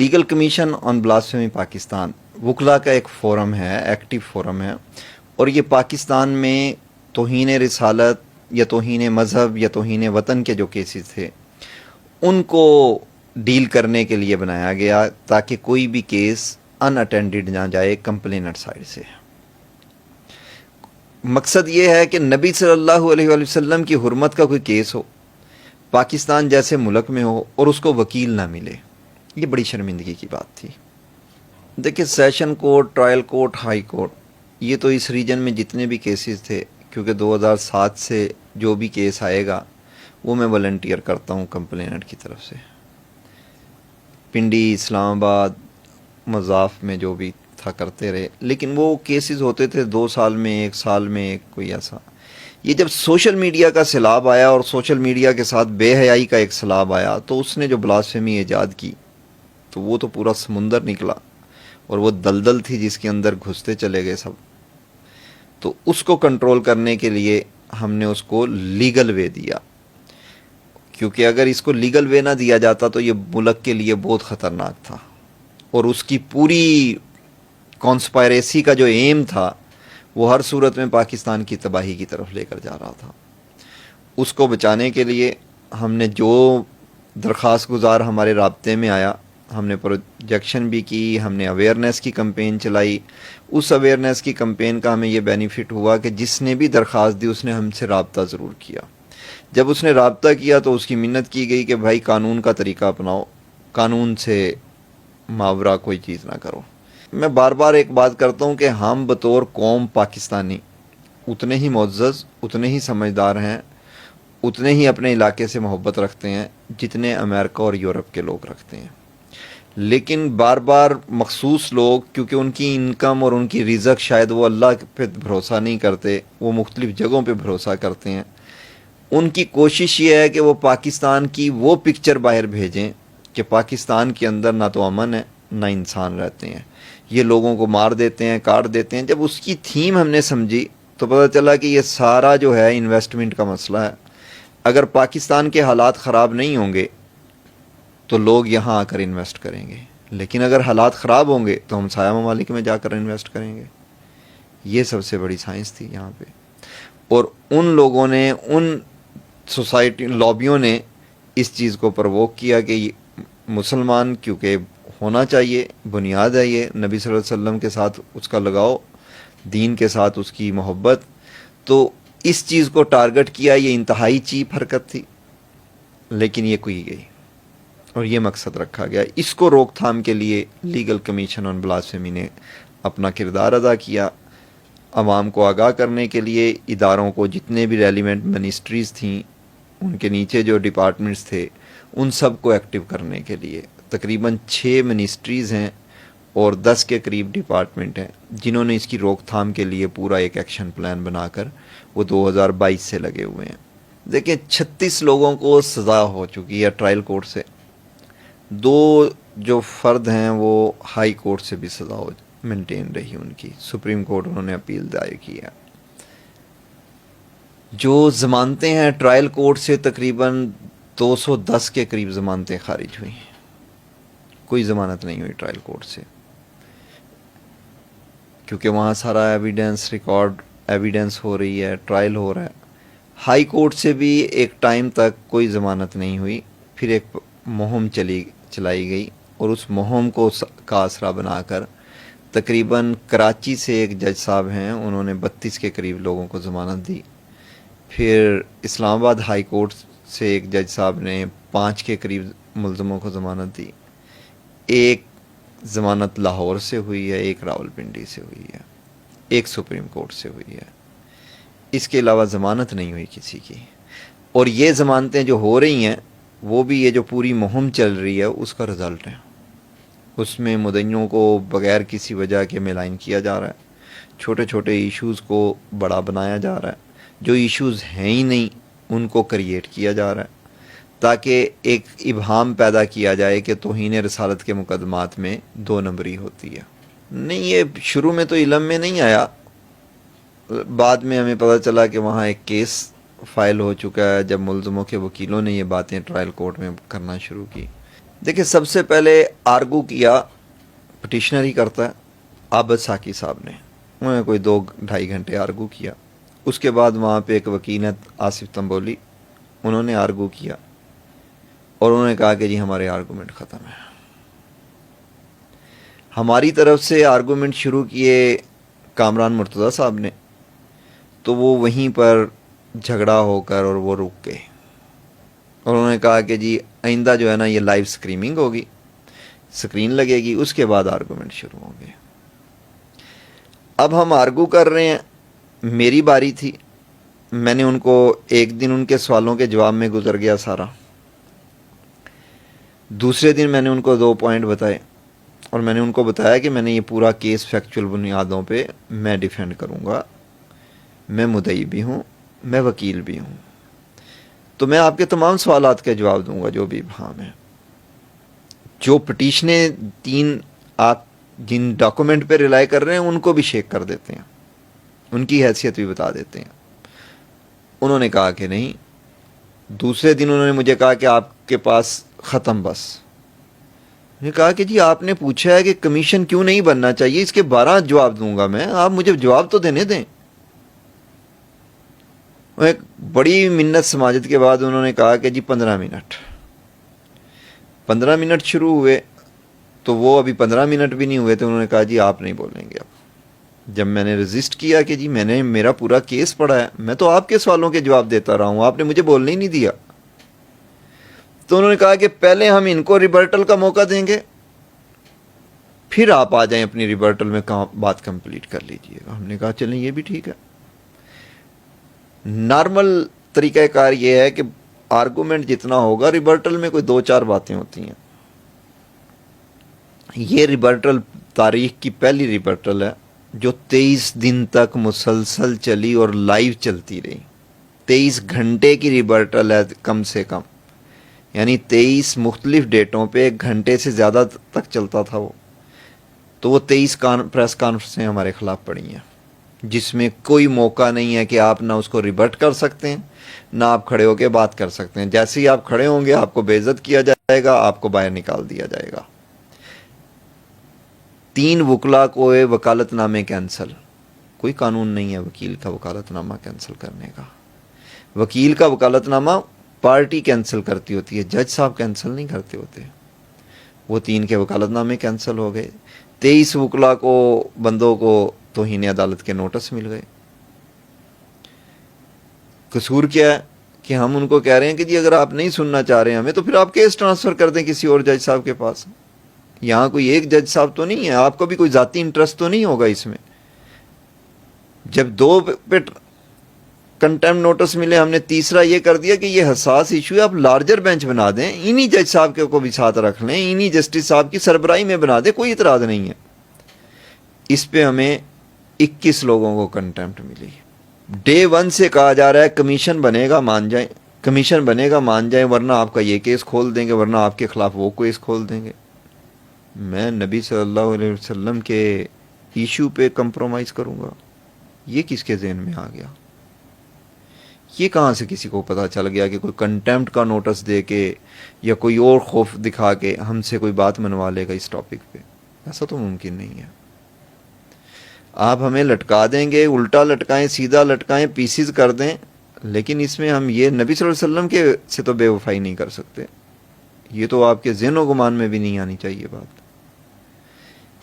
Legal commission آن blasphemy Pakistan وکلا کا ایک فورم ہے، ایکٹیو فورم ہے، اور یہ پاکستان میں توہین رسالت یا توہین مذہب یا توہین وطن کے جو کیسز تھے ان کو ڈیل کرنے کے لیے بنایا گیا تاکہ کوئی بھی کیس ان اٹینڈڈ نہ جائے کمپلیننٹ سائڈ سے۔ مقصد یہ ہے کہ نبی صلی اللہ علیہ وآلہ وسلم کی حرمت کا کوئی کیس ہو پاکستان جیسے ملک میں ہو اور اس کو وکیل نہ ملے، یہ بڑی شرمندگی کی بات تھی۔ دیکھیں، session court, trial court, high court, یہ تو اس ریجن میں جتنے بھی کیسز تھے، کیونکہ 2007 سے جو بھی کیس آئے گا وہ میں والنٹیئر کرتا ہوں کمپلیننٹ کی طرف سے۔ پنڈی، اسلام آباد، مضاف میں جو بھی تھا کرتے رہے، لیکن وہ کیسز ہوتے تھے 2 سال میں، 1 سال میں ایک، کوئی ایسا۔ یہ جب سوشل میڈیا کا سیلاب آیا اور سوشل میڈیا کے ساتھ بے حیائی کا ایک سیلاب آیا تو اس نے جو بلاسفیمی ایجاد کی تو وہ تو پورا سمندر نکلا، اور وہ دلدل تھی جس کے اندر گھستے چلے گئے سب۔ تو اس کو کنٹرول کرنے کے لیے ہم نے اس کو لیگل وے دیا، کیونکہ اگر اس کو لیگل وے نہ دیا جاتا تو یہ ملک کے لیے بہت خطرناک تھا، اور اس کی پوری کانسپائریسی کا جو ایم تھا وہ ہر صورت میں پاکستان کی تباہی کی طرف لے کر جا رہا تھا۔ اس کو بچانے کے لیے ہم نے جو درخواست گزار ہمارے رابطے میں آیا، ہم نے پروجیکشن بھی کی، ہم نے اویئرنیس کی کمپین چلائی۔ اس اویئرنیس کی کمپین کا ہمیں یہ بینیفٹ ہوا کہ جس نے بھی درخواست دی اس نے ہم سے رابطہ ضرور کیا۔ جب اس نے رابطہ کیا تو اس کی منت کی گئی کہ بھائی قانون کا طریقہ اپناؤ، قانون سے ماورا کوئی چیز نہ کرو۔ میں بار بار ایک بات کرتا ہوں کہ ہم بطور قوم پاکستانی اتنے ہی معزز، اتنے ہی سمجھدار ہیں، اتنے ہی اپنے علاقے سے محبت رکھتے ہیں جتنے امریکہ اور یورپ کے لوگ رکھتے ہیں۔ لیکن بار بار مخصوص لوگ، کیونکہ ان کی انکم اور ان کی رزق شاید وہ اللہ پہ بھروسہ نہیں کرتے، وہ مختلف جگہوں پہ بھروسہ کرتے ہیں، ان کی کوشش یہ ہے کہ وہ پاکستان کی وہ پکچر باہر بھیجیں کہ پاکستان کے اندر نہ تو امن ہے نہ انسان رہتے ہیں، یہ لوگوں کو مار دیتے ہیں، کاٹ دیتے ہیں۔ جب اس کی تھیم ہم نے سمجھی تو پتہ چلا کہ یہ سارا جو ہے انویسٹمنٹ کا مسئلہ ہے۔ اگر پاکستان کے حالات خراب نہیں ہوں گے تو لوگ یہاں آ کر انویسٹ کریں گے، لیکن اگر حالات خراب ہوں گے تو ہم سایہ ممالک میں جا کر انویسٹ کریں گے۔ یہ سب سے بڑی سائنس تھی یہاں پہ، اور ان لوگوں نے، ان سوسائٹی لابیوں نے اس چیز کو پرووک کیا کہ مسلمان کیونکہ ہونا چاہیے، بنیاد ہے یہ نبی صلی اللہ علیہ وسلم کے ساتھ اس کا لگاؤ، دین کے ساتھ اس کی محبت، تو اس چیز کو ٹارگٹ کیا۔ یہ انتہائی چیپ حرکت تھی لیکن یہ کی گئی اور یہ مقصد رکھا گیا۔ اس کو روک تھام کے لیے لیگل کمیشن آن بلاسفیمی نے اپنا کردار ادا کیا، عوام کو آگاہ کرنے کے لیے اداروں کو، جتنے بھی ریلیونٹ منسٹریز تھیں، ان کے نیچے جو ڈپارٹمنٹس تھے، ان سب کو ایکٹیو کرنے کے لیے۔ تقریباً 6 منسٹریز ہیں اور 10 کے قریب ڈپارٹمنٹ ہیں جنہوں نے اس کی روک تھام کے لیے پورا ایک ایکشن پلان بنا کر وہ 2022 سے لگے ہوئے ہیں۔ دیکھیں، 36 لوگوں کو سزا ہو چکی ہے ٹرائل کورٹ سے، 2 جو فرد ہیں وہ ہائی کورٹ سے بھی سزا ہو مینٹین رہی ان کی، سپریم کورٹ انہوں نے اپیل دائر کی ہے۔ جو ضمانتیں ہیں ٹرائل کورٹ سے تقریباً 210 کے قریب ضمانتیں خارج ہوئی ہیں، کوئی ضمانت نہیں ہوئی ٹرائل کورٹ سے، کیونکہ وہاں سارا ایویڈنس ریکارڈ ایویڈنس ہو رہی ہے، ٹرائل ہو رہا ہے۔ ہائی کورٹ سے بھی ایک ٹائم تک کوئی ضمانت نہیں ہوئی، پھر ایک مہم چلائی گئی، اور اس مہم کو کا آسرا بنا کر تقریباً کراچی سے ایک جج صاحب ہیں، انہوں نے 32 کے قریب لوگوں کو ضمانت دی۔ پھر اسلام آباد ہائی کورٹ سے ایک جج صاحب نے 5 کے قریب ملزموں کو ضمانت دی، ایک ضمانت لاہور سے ہوئی ہے، ایک راولپنڈی سے ہوئی ہے، ایک سپریم کورٹ سے ہوئی ہے۔ اس کے علاوہ ضمانت نہیں ہوئی کسی کی، اور یہ ضمانتیں جو ہو رہی ہیں وہ بھی یہ جو پوری مہم چل رہی ہے اس کا رزلٹ ہے۔ اس میں مدعیوں کو بغیر کسی وجہ کے ملائن کیا جا رہا ہے، چھوٹے چھوٹے ایشوز کو بڑا بنایا جا رہا ہے، جو ایشوز ہیں ہی نہیں ان کو کریٹ کیا جا رہا ہے تاکہ ایک ابہام پیدا کیا جائے کہ توہین رسالت کے مقدمات میں 2 نمبری ہوتی ہے۔ نہیں، یہ شروع میں تو علم میں نہیں آیا، بعد میں ہمیں پتہ چلا کہ وہاں ایک کیس فائل ہو چکا ہے، جب ملزموں کے وکیلوں نے یہ باتیں ٹرائل کورٹ میں کرنا شروع کی۔ دیکھیں سب سے پہلے آرگو کیا پٹیشنر ہی کرتا ہے، عابد ساکی صاحب نے، انہوں نے کوئی 2-2.5 گھنٹے آرگو کیا. اس کے بعد وہاں پہ ایک وکیل ہے آصف تنبولی، انہوں نے آرگو کیا اور انہوں نے کہا کہ جی ہمارے آرگومنٹ ختم ہے. ہماری طرف سے آرگومنٹ شروع کیے کامران مرتضیٰ صاحب نے، تو وہ وہیں پر جھگڑا ہو کر اور وہ رک گئے اور انہوں نے کہا کہ جی آئندہ جو ہے نا یہ لائیو سکریننگ ہوگی، سکرین لگے گی، اس کے بعد آرگومنٹ شروع ہوں گے. اب ہم آرگو کر رہے ہیں، میری باری تھی، میں نے ان کو ایک دن ان کے سوالوں کے جواب میں گزر گیا سارا، دوسرے دن میں نے ان کو 2 پوائنٹ بتائے اور میں نے ان کو بتایا کہ میں نے یہ پورا کیس فیکچول بنیادوں پہ میں ڈیفینڈ کروں گا، میں مدعی بھی ہوں، میں وکیل بھی ہوں، تو میں آپ کے تمام سوالات کے جواب دوں گا جو بھی ابہام ہے. جو پٹیشنیں 3 آپ جن ڈاکومنٹ پہ ریلائی کر رہے ہیں ان کو بھی شیک کر دیتے ہیں، ان کی حیثیت بھی بتا دیتے ہیں. انہوں نے کہا کہ نہیں. دوسرے دن انہوں نے مجھے کہا کہ آپ کے پاس ختم بس. میں نے کہا کہ جی آپ نے پوچھا ہے کہ کمیشن کیوں نہیں بننا چاہیے، اس کے 12 جواب دوں گا میں، آپ مجھے جواب تو دینے دیں. ایک بڑی منت سماجت کے بعد انہوں نے کہا کہ جی 15 منٹ شروع ہوئے تو وہ ابھی 15 منٹ بھی نہیں ہوئے تو انہوں نے کہا جی آپ نہیں بولیں گے اب. جب میں نے رجسٹ کیا کہ جی میں نے میرا پورا کیس پڑھا ہے، میں تو آپ کے سوالوں کے جواب دیتا رہا ہوں، آپ نے مجھے بولنے ہی نہیں دیا. تو انہوں نے کہا کہ پہلے ہم ان کو ریبرٹل کا موقع دیں گے، پھر آپ آ جائیں اپنی ریبرٹل میں بات کمپلیٹ کر لیجئے گا. ہم نے کہا چلیں یہ بھی ٹھیک ہے. نارمل طریقہ کار یہ ہے کہ آرگومنٹ جتنا ہوگا ریبرٹل میں کوئی 2-4 باتیں ہوتی ہیں. یہ ریبرٹل تاریخ کی پہلی ریبرٹل ہے جو 23 دن تک مسلسل چلی اور لائیو چلتی رہی. 23 گھنٹے کی ریبرٹل ہے کم سے کم، یعنی 23 مختلف ڈیٹوں پہ 1 گھنٹے سے زیادہ تک چلتا تھا وہ. تو وہ 23 پریس کانفرنسیں ہمارے خلاف پڑی ہیں، جس میں کوئی موقع نہیں ہے کہ آپ نہ اس کو ریبرٹ کر سکتے ہیں نہ آپ کھڑے ہو کے بات کر سکتے ہیں. جیسے ہی آپ کھڑے ہوں گے آپ کو بے عزت کیا جائے گا، آپ کو باہر نکال دیا جائے گا. 3 وکلا کو وکالت نامے کینسل. کوئی قانون نہیں ہے وکیل کا وکالت نامہ کینسل کرنے کا. وکیل کا وکالت نامہ پارٹی کینسل کرتی ہوتی ہے، جج صاحب کینسل نہیں کرتے ہوتے. وہ 3 کے وکالت نامے کینسل ہو گئے. 23 وکلا کو بندوں کو توہین عدالت کے نوٹس مل گئے. قصور کیا ہے کہ ہم ان کو کہہ رہے ہیں کہ جی اگر آپ نہیں سننا چاہ رہے ہیں ہمیں تو پھر آپ کیس ٹرانسفر کر دیں کسی اور جج صاحب کے پاس. یہاں کوئی ایک جج صاحب تو نہیں ہے، آپ کو بھی کوئی ذاتی انٹرسٹ تو نہیں ہوگا اس میں. جب 2 پہ کنٹمپٹ نوٹس ملے، ہم نے تیسرا یہ کر دیا کہ یہ حساس ایشو ہے، آپ لارجر بینچ بنا دیں، انہی جج صاحب کے کو بھی ساتھ رکھ لیں، انہی جسٹس صاحب کی سربراہی میں بنا دیں، کوئی اعتراض نہیں ہے. اس پہ ہمیں 21 لوگوں کو کنٹمپٹ ملی. ڈے 1 سے کہا جا رہا ہے کمیشن بنے گا مان جائیں، کمیشن بنے گا مان جائیں، ورنہ آپ کا یہ کیس کھول دیں گے، ورنہ آپ کے خلاف وہ کیس کھول دیں گے. میں نبی صلی اللہ علیہ وسلم کے ایشو پہ کمپرومائز کروں گا؟ یہ کس کے ذہن میں آ گیا؟ یہ کہاں سے کسی کو پتہ چل گیا کہ کوئی کنٹمپٹ کا نوٹس دے کے یا کوئی اور خوف دکھا کے ہم سے کوئی بات منوا لے گا اس ٹاپک پہ؟ ایسا تو ممکن نہیں ہے. آپ ہمیں لٹکا دیں گے، الٹا لٹکائیں سیدھا لٹکائیں پیسز کر دیں، لیکن اس میں ہم یہ نبی صلی اللہ علیہ وسلم کے سے تو بے وفائی نہیں کر سکتے. یہ تو آپ کے ذہن و گمان میں بھی نہیں آنی چاہیے بات.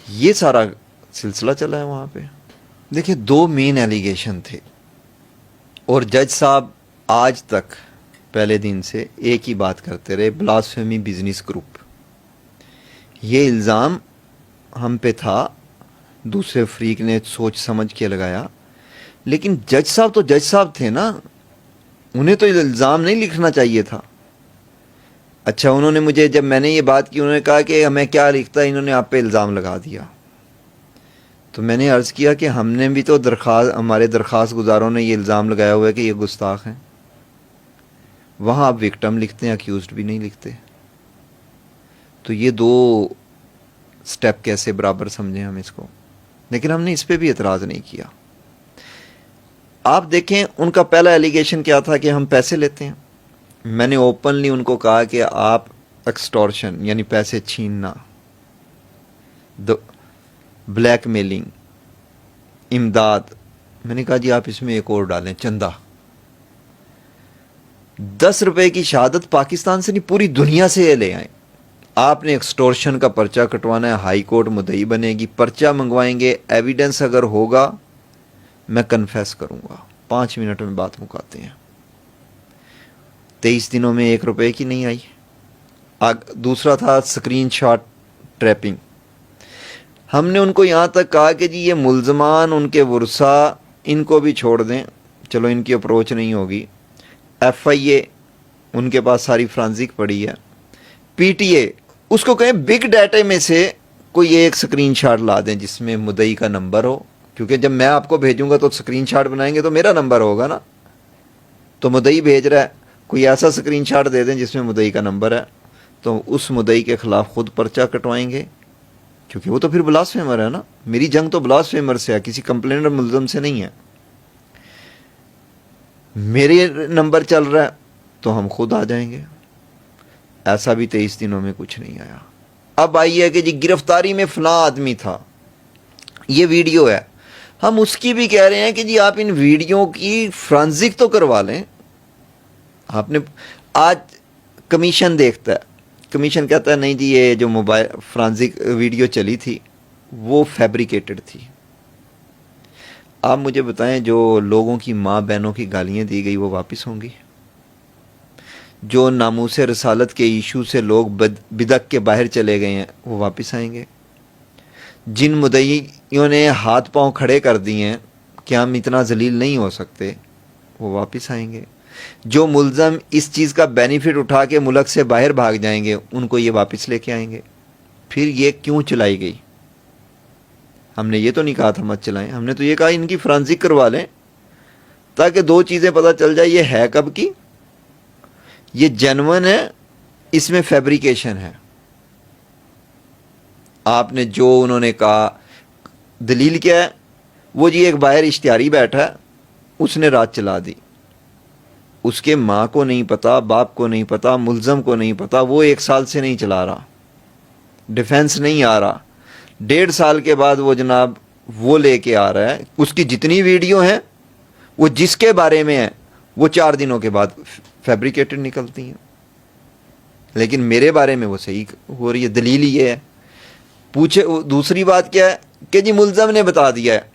یہ سارا سلسلہ چلا ہے وہاں پہ. دیکھیں 2 مین ایلیگیشن تھے اور جج صاحب آج تک پہلے دن سے ایک ہی بات کرتے رہے، بلاسفیمی بزنس گروپ. یہ الزام ہم پہ تھا، دوسرے فریق نے سوچ سمجھ کے لگایا، لیکن جج صاحب تو جج صاحب تھے نا، انہیں تو الزام نہیں لکھنا چاہیے تھا. اچھا انہوں نے مجھے جب میں نے یہ بات کی انہوں نے کہا کہ ہمیں کیا لکھتا ہے، انہوں نے آپ پہ الزام لگا دیا. تو میں نے عرض کیا کہ ہم نے بھی تو ہمارے درخواست گزاروں نے یہ الزام لگایا ہوا ہے کہ یہ گستاخ ہیں. وہاں آپ وکٹم لکھتے ہیں، اکیوزڈ بھی نہیں لکھتے. تو یہ 2 سٹیپ کیسے برابر سمجھیں ہم اس کو؟ لیکن ہم نے اس پہ بھی اعتراض نہیں کیا. آپ دیکھیں ان کا پہلا ایلیگیشن کیا تھا کہ ہم پیسے لیتے ہیں. میں نے اوپنلی ان کو کہا کہ آپ ایکسٹورشن یعنی پیسے چھیننا، بلیک میلنگ، امداد. میں نے کہا جی آپ اس میں ایک اور ڈالیں، چندہ. 10 روپے کی شہادت پاکستان سے نہیں پوری دنیا سے یہ لے آئیں. آپ نے ایکسٹورشن کا پرچہ کٹوانا ہے، ہائی کورٹ مدعی بنے گی، پرچہ منگوائیں گے، ایویڈنس اگر ہوگا میں کنفیس کروں گا. 5 منٹ میں بات مکاتے ہیں. 23 دنوں میں 1 روپے کی نہیں آئی. دوسرا تھا سکرین شاٹ ٹریپنگ. ہم نے ان کو یہاں تک کہا کہ جی یہ ملزمان، ان کے ورثاء، ان کو بھی چھوڑ دیں، چلو ان کی اپروچ نہیں ہوگی. ایف آئی اے ان کے پاس ساری فرانزک پڑی ہے. پی ٹی اے اس کو کہیں بگ ڈیٹا میں سے کوئی ایک سکرین شاٹ لا دیں جس میں مدعی کا نمبر ہو، کیونکہ جب میں آپ کو بھیجوں گا تو سکرین شاٹ بنائیں گے تو میرا نمبر ہوگا نا. تو مدعی بھیج رہا ہے، کوئی ایسا سکرین شاٹ دے دیں جس میں مدعی کا نمبر ہے، تو اس مدعی کے خلاف خود پرچہ کٹوائیں گے، کیونکہ وہ تو پھر بلاسفیمر ہے نا. میری جنگ تو بلاسفیمر سے ہے، کسی کمپلینر ملزم سے نہیں ہے. میرے نمبر چل رہا ہے تو ہم خود آ جائیں گے. ایسا بھی 23 دنوں میں کچھ نہیں آیا. اب آئیے کہ جی گرفتاری میں فلاں آدمی تھا، یہ ویڈیو ہے، ہم اس کی بھی کہہ رہے ہیں کہ جی آپ ان ویڈیو کی فرانزک تو کروا لیں. آپ نے آج کمیشن دیکھتا ہے، کمیشن کہتا ہے نہیں جی یہ جو موبائل فرانزک ویڈیو چلی تھی وہ فیبریکیٹڈ تھی. آپ مجھے بتائیں جو لوگوں کی ماں بہنوں کی گالیاں دی گئی وہ واپس ہوں گی؟ جو ناموس رسالت کے ایشو سے لوگ بدک کے باہر چلے گئے ہیں وہ واپس آئیں گے؟ جن مدعیوں نے ہاتھ پاؤں کھڑے کر دیے ہیں کہ ہم اتنا ذلیل نہیں ہو سکتے وہ واپس آئیں گے؟ جو ملزم اس چیز کا بینیفٹ اٹھا کے ملک سے باہر بھاگ جائیں گے ان کو یہ واپس لے کے آئیں گے. پھر یہ کیوں چلائی گئی؟ ہم نے یہ تو نہیں کہا تھا مت چلائیں، ہم نے تو یہ کہا ان کی فرانزک کروا لیں تاکہ 2 چیزیں پتہ چل جائے، یہ ہے کب کی، یہ جینون ہے، اس میں فیبریکیشن ہے. آپ نے جو انہوں نے کہا دلیل کیا ہے، وہ جی ایک باہر اشتہاری بیٹھا ہے اس نے رات چلا دی، اس کے ماں کو نہیں پتا، باپ کو نہیں پتا، ملزم کو نہیں پتا، وہ 1 سال سے نہیں چلا رہا، ڈیفینس نہیں آ رہا. 1.5 سال کے بعد وہ جناب وہ لے کے آ رہا ہے. اس کی جتنی ویڈیو ہیں وہ جس کے بارے میں ہیں وہ 4 دنوں کے بعد فیبریکیٹڈ نکلتی ہیں، لیکن میرے بارے میں وہ صحیح ہو رہی ہے. دلیل یہ ہے. پوچھے دوسری بات کیا ہے کہ جی ملزم نے بتا دیا ہے.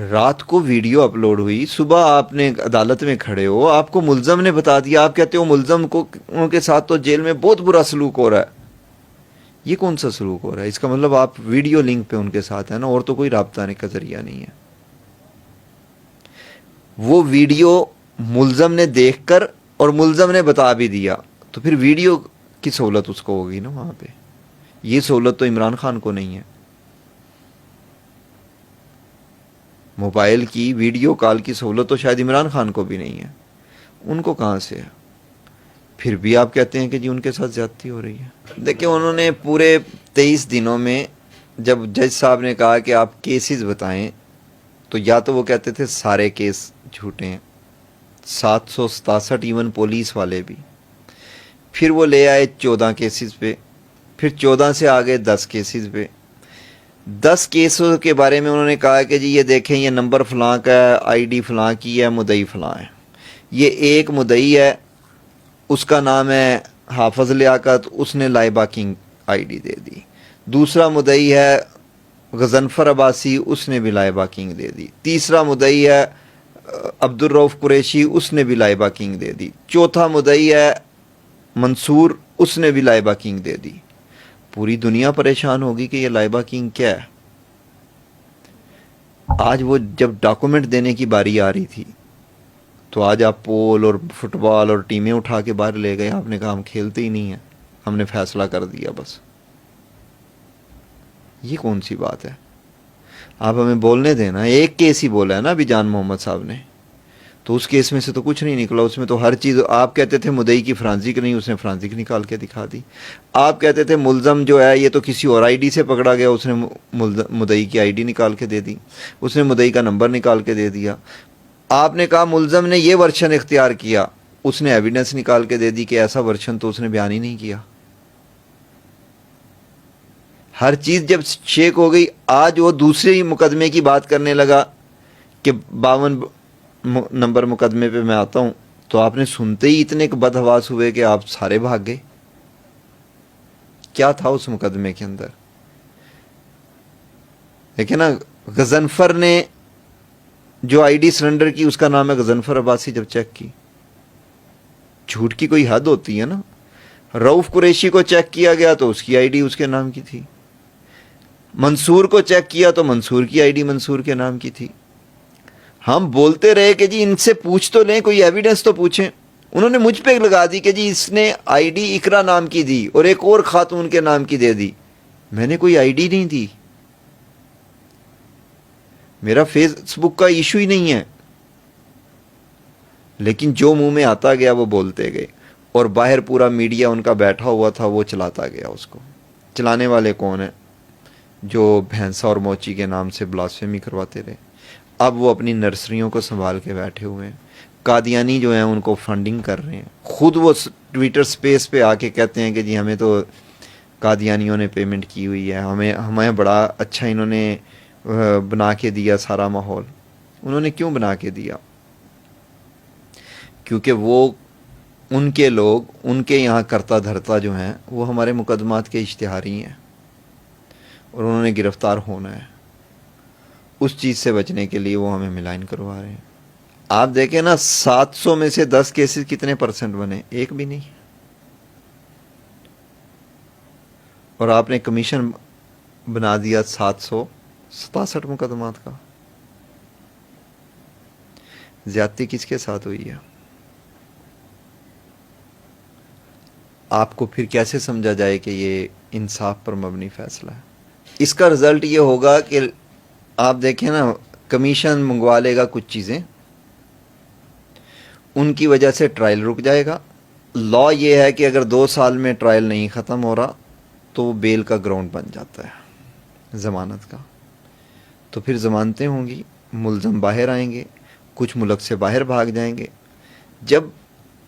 رات کو ویڈیو اپلوڈ ہوئی، صبح آپ نے عدالت میں کھڑے ہو، آپ کو ملزم نے بتا دیا، آپ کہتے ہو ملزم کو ان کے ساتھ تو جیل میں بہت برا سلوک ہو رہا ہے. یہ کون سا سلوک ہو رہا ہے؟ اس کا مطلب آپ ویڈیو لنک پہ ان کے ساتھ ہیں نا، اور تو کوئی رابطہ کا ذریعہ نہیں ہے. وہ ویڈیو ملزم نے دیکھ کر اور ملزم نے بتا بھی دیا تو پھر ویڈیو کی سہولت اس کو ہوگی نا وہاں پہ. یہ سہولت تو عمران خان کو نہیں ہے. موبائل کی ویڈیو کال کی سہولت تو شاید عمران خان کو بھی نہیں ہے. ان کو کہاں سے ہے؟ پھر بھی آپ کہتے ہیں کہ جی ان کے ساتھ زیادتی ہو رہی ہے. دیکھیں انہوں نے پورے 23 دنوں میں جب جج صاحب نے کہا کہ آپ کیسز بتائیں تو یا تو وہ کہتے تھے سارے کیس جھوٹے ہیں، 767 ایون پولیس والے بھی. پھر وہ لے آئے 14 کیسز پہ، پھر 14 سے آگے 10 کیسز پہ. 10 کیسوں کے بارے میں انہوں نے کہا کہ جی یہ دیکھیں یہ نمبر فلاں کا ہے، آئی ڈی فلاں کی ہے، مدعی فلاں ہے. یہ ایک مدعی ہے، اس کا نام ہے حافظ لیاقت، اس نے لائبہ کنگ آئی ڈی دے دی. دوسرا مدعی ہے غضنفر عباسی، اس نے بھی لائبہ کنگ دے دی. تیسرا مدعی ہے عبد الرؤف قریشی، اس نے بھی لائبہ کنگ دے دی. چوتھا مدعی ہے منصور، اس نے بھی لائبہ کنگ دے دی. پوری دنیا پریشان ہوگی کہ یہ لائبہ کنگ کیا ہے. آج وہ جب ڈاکومنٹ دینے کی باری آ رہی تھی تو آج آپ پول اور فٹ بال اور ٹیمیں اٹھا کے باہر لے گئے. آپ نے کہا ہم کھیلتے ہی نہیں ہیں، ہم نے فیصلہ کر دیا بس. یہ کون سی بات ہے؟ آپ ہمیں بولنے دینا. ایک کیس ہی بولا ہے نا ابھی جان محمد صاحب نے، تو اس کیس میں سے تو کچھ نہیں نکلا. اس میں تو ہر چیز، آپ کہتے تھے مدعی کی فرانزک نہیں، اس نے فرانزک نکال کے دکھا دی. آپ کہتے تھے ملزم جو ہے یہ تو کسی اور آئی ڈی سے پکڑا گیا، اس نے مدعی کی آئی ڈی نکال کے دے دی، اس نے مدعی کا نمبر نکال کے دے دیا. آپ نے کہا ملزم نے یہ ورشن اختیار کیا، اس نے ایویڈنس نکال کے دے دی کہ ایسا ورشن تو اس نے بیان ہی نہیں کیا. ہر چیز جب شیک ہو گئی، آج وہ دوسرے ہی مقدمے کی بات کرنے لگا کہ 52 نمبر مقدمے پہ میں آتا ہوں، تو آپ نے سنتے ہی اتنے بدحواس ہوئے کہ آپ سارے بھاگ گئے. کیا تھا اس مقدمے کے اندر؟ دیکھیں نا، غضنفر نے جو آئی ڈی سرنڈر کی اس کا نام ہے غضنفر عباسی. جب چیک کی، جھوٹ کی کوئی حد ہوتی ہے نا. رؤف قریشی کو چیک کیا گیا تو اس کی آئی ڈی اس کے نام کی تھی. منصور کو چیک کیا تو منصور کی آئی ڈی منصور کے نام کی تھی. ہم بولتے رہے کہ جی ان سے پوچھ تو لیں، کوئی ایویڈنس تو پوچھیں. انہوں نے مجھ پہ لگا دی کہ جی اس نے آئی ڈی اقرا نام کی دی اور ایک اور خاتون کے نام کی دے دی. میں نے کوئی آئی ڈی نہیں دی، میرا فیس بک کا ایشو ہی نہیں ہے. لیکن جو منہ میں آتا گیا وہ بولتے گئے، اور باہر پورا میڈیا ان کا بیٹھا ہوا تھا، وہ چلاتا گیا. اس کو چلانے والے کون ہیں؟ جو بھینسا اور موچی کے نام سے بلاسفیمی کرواتے رہے. اب وہ اپنی نرسریوں کو سنبھال کے بیٹھے ہوئے ہیں. قادیانی جو ہیں ان کو فنڈنگ کر رہے ہیں. خود وہ ٹویٹر سپیس پہ آ کے کہتے ہیں کہ جی ہمیں تو قادیانیوں نے پیمنٹ کی ہوئی ہے، ہمیں بڑا اچھا انہوں نے بنا کے دیا سارا ماحول. انہوں نے کیوں بنا کے دیا؟ کیونکہ وہ ان کے لوگ، ان کے یہاں کرتا دھرتا جو ہیں وہ ہمارے مقدمات کے اشتہاری ہیں، اور انہوں نے گرفتار ہونا ہے. اس چیز سے بچنے کے لیے وہ ہمیں ملائن کروا رہے ہیں. آپ دیکھیں نا، 700 میں سے 10 کیسز کتنے پرسنٹ بنے؟ ایک بھی نہیں. اور آپ نے کمیشن بنا دیا 767 مقدمات کا. زیادتی کس کے ساتھ ہوئی ہے؟ آپ کو پھر کیسے سمجھا جائے کہ یہ انصاف پر مبنی فیصلہ ہے؟ اس کا رزلٹ یہ ہوگا کہ آپ دیکھیں نا، کمیشن منگوا لے گا کچھ چیزیں، ان کی وجہ سے ٹرائل رک جائے گا. لا یہ ہے کہ اگر 2 سال میں ٹرائل نہیں ختم ہو رہا تو وہ بیل کا گراؤنڈ بن جاتا ہے، ضمانت کا. تو پھر ضمانتیں ہوں گی، ملزم باہر آئیں گے، کچھ ملک سے باہر بھاگ جائیں گے. جب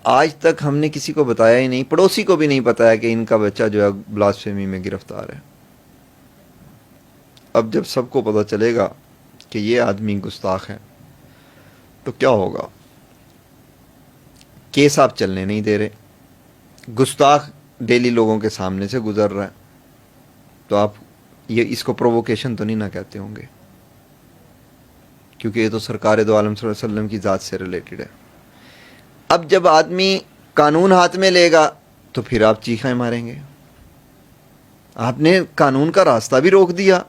آج تک ہم نے کسی کو بتایا ہی نہیں، پڑوسی کو بھی نہیں بتایا کہ ان کا بچہ جو ہے بلاسفیمی میں گرفتار ہے. اب جب سب کو پتہ چلے گا کہ یہ آدمی گستاخ ہے تو کیا ہوگا؟ کیس آپ چلنے نہیں دے رہے، گستاخ ڈیلی لوگوں کے سامنے سے گزر رہا ہے، تو آپ یہ اس کو پرووکیشن تو نہیں نہ کہتے ہوں گے، کیونکہ یہ تو سرکار دو عالم صلی اللہ علیہ وسلم کی ذات سے ریلیٹڈ ہے. اب جب آدمی قانون ہاتھ میں لے گا تو پھر آپ چیخیں ماریں گے. آپ نے قانون کا راستہ بھی روک دیا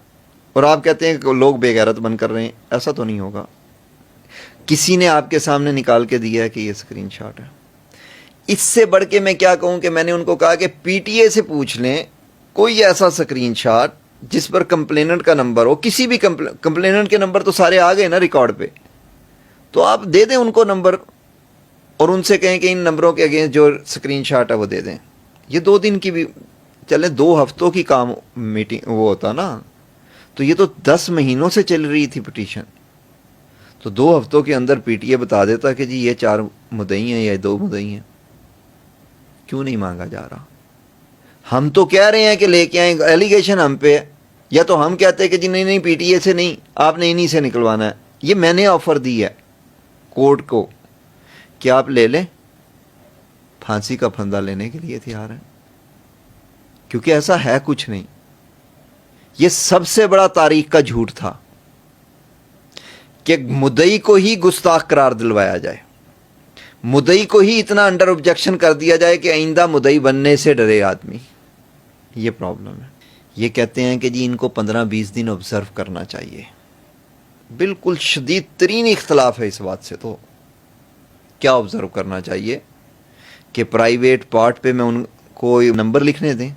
اور آپ کہتے ہیں کہ لوگ بے غیرت بن کر رہے ہیں. ایسا تو نہیں ہوگا. کسی نے آپ کے سامنے نکال کے دیا ہے کہ یہ اسکرین شاٹ ہے. اس سے بڑھ کے میں کیا کہوں کہ میں نے ان کو کہا کہ پی ٹی اے سے پوچھ لیں کوئی ایسا اسکرین شاٹ جس پر کمپلیننٹ کا نمبر ہو. کسی بھی کمپلیننٹ کے نمبر تو سارے آ گئے نا ریکارڈ پہ، تو آپ دے دیں ان کو نمبر اور ان سے کہیں کہ ان نمبروں کے اگینسٹ جو اسکرین شاٹ ہے وہ دے دیں. یہ 2 دن کی بھی چلیں، 2 ہفتوں کی کام میٹنگ وہ ہوتا نا، تو یہ تو 10 مہینوں سے چل رہی تھی پٹیشن. تو 2 ہفتوں کے اندر پی ٹی اے بتا دیتا کہ جی یہ 4 مدعی ہیں یا 2 مدعی ہیں. کیوں نہیں مانگا جا رہا؟ ہم تو کہہ رہے ہیں کہ لے کے آئیں، ایلیگیشن ہم پہ ہے، یا تو ہم کہتے ہیں کہ جی نہیں پی ٹی اے سے نہیں، آپ نے انہی سے نکلوانا ہے. یہ میں نے آفر دی ہے کورٹ کو کہ آپ لے لیں، پھانسی کا پھندا لینے کے لیے تیار ہیں، کیونکہ ایسا ہے کچھ نہیں. یہ سب سے بڑا تاریخ کا جھوٹ تھا کہ مدعی کو ہی گستاخ قرار دلوایا جائے، مدعی کو ہی اتنا انڈر آبجیکشن کر دیا جائے کہ آئندہ مدعی بننے سے ڈرے آدمی. یہ پرابلم ہے. یہ کہتے ہیں کہ جی ان کو 15-20 دن آبزرو کرنا چاہیے. بالکل شدید ترین اختلاف ہے اس بات سے. تو کیا آبزرو کرنا چاہیے کہ پرائیویٹ پارٹ پہ میں ان کو نمبر لکھنے دیں،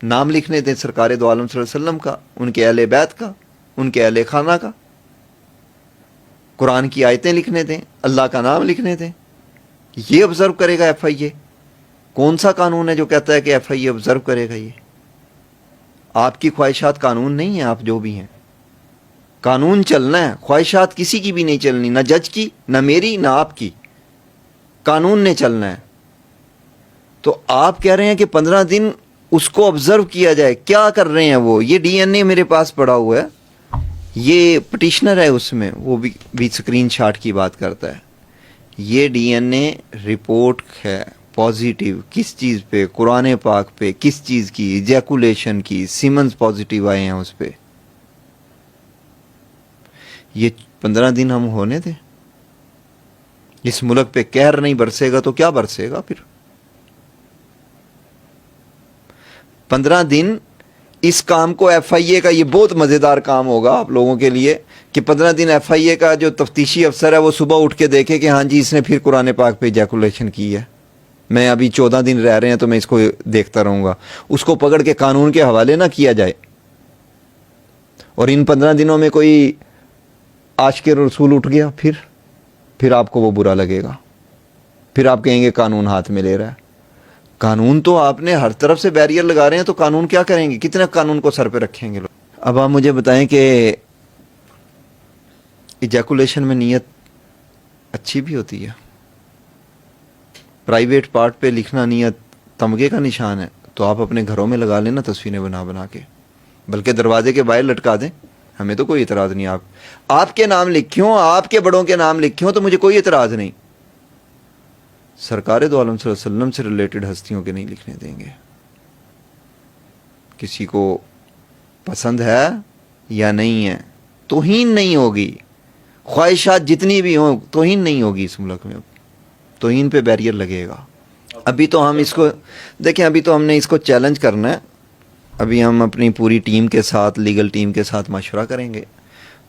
نام لکھنے دیں سرکار دو عالم صلی اللہ علیہ وسلم کا، ان کے اہل بیت کا، ان کے اہل خانہ کا، قرآن کی آیتیں لکھنے دیں، اللہ کا نام لکھنے دیں. یہ آبزرو کرے گا ایف آئی اے؟ کون سا قانون ہے جو کہتا ہے کہ ایف آئی اے آبزرو کرے گا؟ یہ آپ کی خواہشات قانون نہیں ہیں. آپ جو بھی ہیں، قانون چلنا ہے، خواہشات کسی کی بھی نہیں چلنی، نہ جج کی، نہ میری، نہ آپ کی. قانون نے چلنا ہے. تو آپ کہہ رہے ہیں کہ 15 دن اس کو آبزرو کیا جائے. کیا کر رہے ہیں وہ؟ یہ ڈی این اے میرے پاس پڑا ہوا ہے, یہ پٹیشنر ہے اس میں, وہ بھی اسکرین شاٹ کی بات کرتا ہے. یہ ڈی این اے رپورٹ ہے پازیٹیو کس چیز پہ؟ قرآن پاک پہ. کس چیز کی؟ ایجیکولیشن کی. سیمنز پازیٹیو آئے ہیں اس پہ. یہ 15 دن ہم ہونے دیں؟ اس ملک پہ قہر نہیں برسے گا تو کیا برسے گا پھر؟ 15 دن اس کام کو ایف آئی اے کا, یہ بہت مزیدار کام ہوگا آپ لوگوں کے لیے کہ 15 دن ایف آئی اے کا جو تفتیشی افسر ہے وہ صبح اٹھ کے دیکھے کہ ہاں جی اس نے پھر قرآن پاک پہ ایجیکولیشن کی ہے. میں ابھی 14 دن رہ رہے ہیں تو میں اس کو دیکھتا رہوں گا. اس کو پکڑ کے قانون کے حوالے نہ کیا جائے. اور ان 15 دنوں میں کوئی عاشق رسول اٹھ گیا پھر آپ کو وہ برا لگے گا. پھر آپ کہیں گے قانون ہاتھ میں لے رہا ہے. قانون تو آپ نے ہر طرف سے بیریئر لگا رہے ہیں, تو قانون کیا کریں گے؟ کتنے قانون کو سر پہ رکھیں گے لوگ؟ اب آپ مجھے بتائیں کہ ایجیکولیشن میں نیت اچھی بھی ہوتی ہے. پرائیویٹ پارٹ پہ لکھنا نیت تمغے کا نشان ہے, تو آپ اپنے گھروں میں لگا لینا تصویریں بنا بنا کے, بلکہ دروازے کے باہر لٹکا دیں. ہمیں تو کوئی اعتراض نہیں. آپ کے نام لکھے ہوں, آپ کے بڑوں کے نام لکھے ہوں, تو مجھے کوئی اعتراض نہیں. سرکار دو عالم صلی اللہ علیہ وسلم سے ریلیٹڈ ہستیوں کے نہیں لکھنے دیں گے. کسی کو پسند ہے یا نہیں ہے, توہین نہیں ہوگی. خواہشات جتنی بھی ہوں, توہین نہیں ہوگی اس ملک میں. توہین پہ بیریئر لگے گا. ابھی تو ہم اس کو دیکھیں, ابھی تو ہم نے اس کو چیلنج کرنا ہے. ابھی ہم اپنی پوری ٹیم کے ساتھ, لیگل ٹیم کے ساتھ مشورہ کریں گے.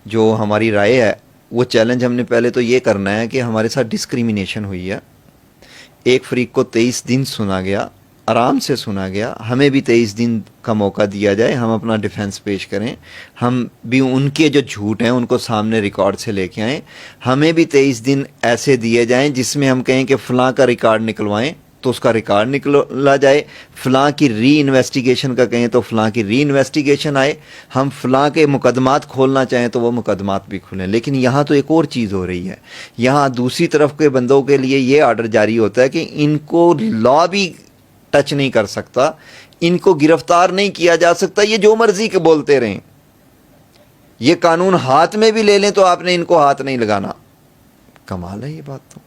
جو ہماری رائے ہے وہ چیلنج ہم نے پہلے تو یہ کرنا ہے کہ ہمارے ساتھ ڈسکریمنیشن ہوئی ہے. ایک فریق کو 23 دن سنا گیا, آرام سے سنا گیا. ہمیں بھی 23 دن کا موقع دیا جائے, ہم اپنا ڈیفنس پیش کریں. ہم بھی ان کے جو جھوٹ ہیں ان کو سامنے ریکارڈ سے لے کے آئیں. ہمیں بھی 23 دن ایسے دیے جائیں جس میں ہم کہیں کہ فلاں کا ریکارڈ نکلوائیں تو اس کا ریکارڈ نکلا جائے. فلاں کی ری انویسٹیگیشن کا کہیں تو فلاں کی ری انویسٹیگیشن آئے. ہم فلاں کے مقدمات کھولنا چاہیں تو وہ مقدمات بھی کھلیں. لیکن یہاں تو ایک اور چیز ہو رہی ہے. یہاں دوسری طرف کے بندوں کے لیے یہ آرڈر جاری ہوتا ہے کہ ان کو لا بھی ٹچ نہیں کر سکتا, ان کو گرفتار نہیں کیا جا سکتا. یہ جو مرضی کے بولتے رہیں, یہ قانون ہاتھ میں بھی لے لیں تو آپ نے ان کو ہاتھ نہیں لگانا. کمال ہے یہ بات. تو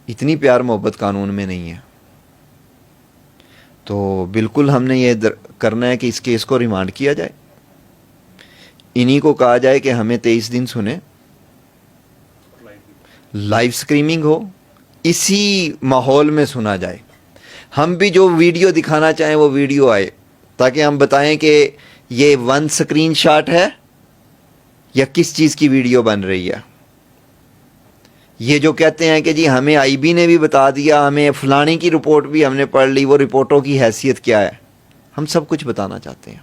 اتنی پیار محبت قانون میں نہیں ہے. تو بالکل ہم نے یہ کرنا ہے کہ اس کیس کو ریمانڈ کیا جائے. انہی کو کہا جائے کہ ہمیں 23 دن سنیں, لائیو سکریمنگ ہو, اسی ماحول میں سنا جائے. ہم بھی جو ویڈیو دکھانا چاہیں وہ ویڈیو آئے, تاکہ ہم بتائیں کہ یہ 1 سکرین شاٹ ہے یا کس چیز کی ویڈیو بن رہی ہے. یہ جو کہتے ہیں کہ جی ہمیں آئی بی نے بھی بتا دیا, ہمیں فلانی کی رپورٹ بھی ہم نے پڑھ لی, وہ رپورٹوں کی حیثیت کیا ہے, ہم سب کچھ بتانا چاہتے ہیں.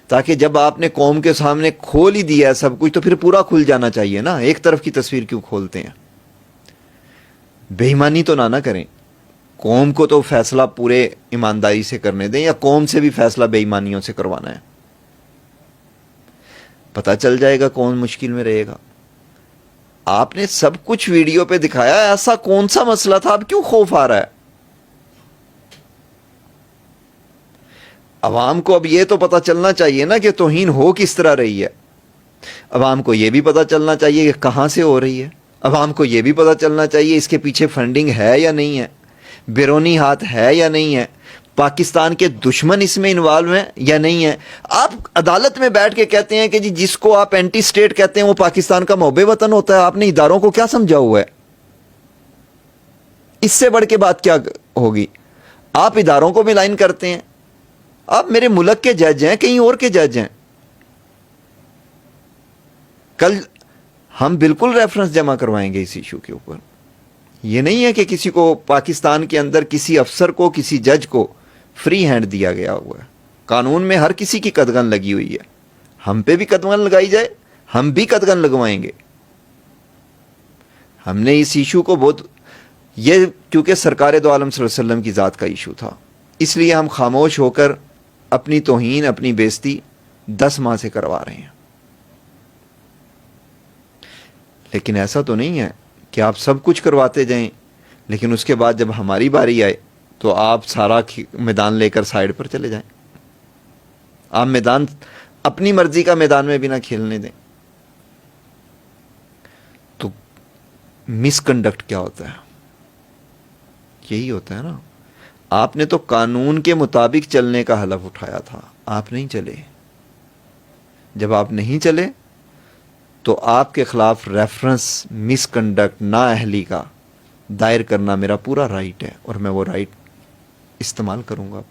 تاکہ جب آپ نے قوم کے سامنے کھول ہی دیا ہے سب کچھ, تو پھر پورا کھل جانا چاہیے نا. ایک طرف کی تصویر کیوں کھولتے ہیں؟ بے ایمانی تو نہ کریں. قوم کو تو فیصلہ پورے ایمانداری سے کرنے دیں, یا قوم سے بھی فیصلہ بے ایمانیوں سے کروانا ہے. پتہ چل جائے گا کون مشکل میں رہے گا. آپ نے سب کچھ ویڈیو پہ دکھایا, ایسا کون سا مسئلہ تھا, اب کیوں خوف آ رہا ہے؟ عوام کو اب یہ تو پتہ چلنا چاہیے نا کہ توہین ہو کس طرح رہی ہے. عوام کو یہ بھی پتہ چلنا چاہیے کہ کہاں سے ہو رہی ہے. عوام کو یہ بھی پتہ چلنا چاہیے اس کے پیچھے فنڈنگ ہے یا نہیں ہے, بیرونی ہاتھ ہے یا نہیں ہے, پاکستان کے دشمن اس میں انوالو ہیں یا نہیں ہیں. آپ عدالت میں بیٹھ کے کہتے ہیں کہ جس کو آپ اینٹی سٹیٹ کہتے ہیں وہ پاکستان کا محب وطن ہوتا ہے. آپ نے اداروں کو کیا سمجھا ہوا ہے؟ اس سے بڑھ کے بات کیا ہوگی؟ آپ اداروں کو ملائن کرتے ہیں. آپ میرے ملک کے جج ہیں, کہیں اور کے جج ہیں. کل ہم بالکل ریفرنس جمع کروائیں گے اس ایشو کے اوپر. یہ نہیں ہے کہ کسی کو پاکستان کے اندر کسی افسر کو, کسی جج کو فری ہینڈ دیا گیا ہوا ہے. قانون میں ہر کسی کی قدغن لگی ہوئی ہے. ہم پہ بھی قدغن لگائی جائے, ہم بھی قدغن لگوائیں گے. ہم نے اس ایشو کو بہت, یہ کیونکہ سرکار دو عالم صلی اللہ علیہ وسلم کی ذات کا ایشو تھا, اس لیے ہم خاموش ہو کر اپنی توہین, اپنی بےزتی 10 ماہ سے کروا رہے ہیں. لیکن ایسا تو نہیں ہے کہ آپ سب کچھ کرواتے جائیں لیکن اس کے بعد جب ہماری باری آئے تو آپ سارا میدان لے کر سائڈ پر چلے جائیں. آپ میدان اپنی مرضی کا میدان میں بھی نہ کھیلنے دیں. تو مس کنڈکٹ کیا ہوتا ہے؟ یہی ہوتا ہے نا. آپ نے تو قانون کے مطابق چلنے کا حلف اٹھایا تھا, آپ نہیں چلے. جب آپ نہیں چلے تو آپ کے خلاف ریفرنس مس کنڈکٹ نااہلی کا دائر کرنا میرا پورا رائٹ ہے, اور میں وہ رائٹ استعمال کروں گا.